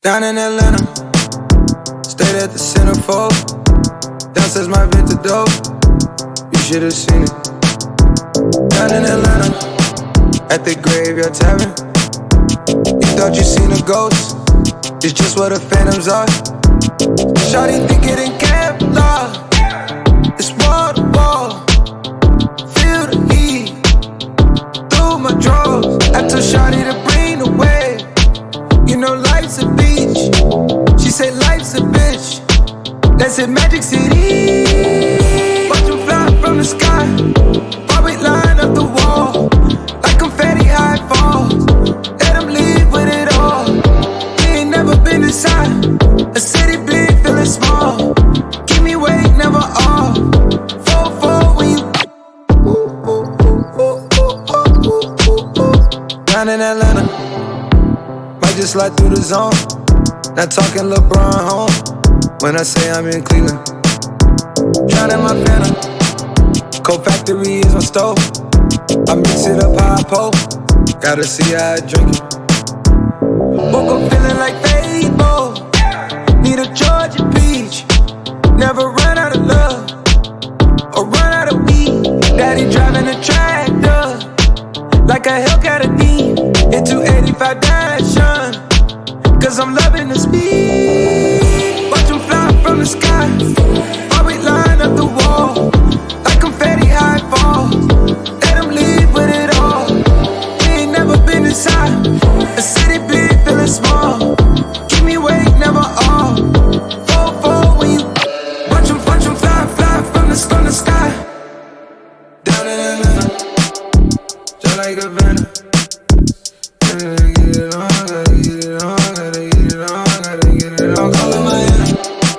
Down in Atlanta, stayed at the Centerfold. Downstairs my Venta dope, you should've seen it. Down in Atlanta, at the Graveyard Tavern. You thought you seen a ghost, it's just what the phantoms are. Shawty think it in Kevlar, it's wall to wall. Feel the heat through my drawers. I told Shawty to bring the wave. You know life's a beach. She say life's a bitch. That's it, Magic City. Watch them fly from the sky. While line up the wall like confetti high falls. Let them leave with it all. We ain't never been inside a city big, feeling small. Keep me weight, never off. 4-4 when you down in Atlanta. Might just slide through the zone. Not talking LeBron home when I say I'm in Cleveland. Drowning my phantom. Coke Factory is my stove. I mix it up how I pour. Gotta see how I drink it. Woke up feeling like Fable. Need a Georgia peach. Never run out of love or run out of weed. Daddy driving a tractor like a Hellcat a Dean. In 285 Dashun, cause I'm loving the speed. Watch them fly from the sky. While we line up the wall like confetti high falls. Let them leave with it all. We ain't never been inside a city big, feeling small. Keep me weight, never off. 4-4 when you watch them fly from the sky. Down in Atlanta, just like a Vanna. Gotta get it on, gotta get it on.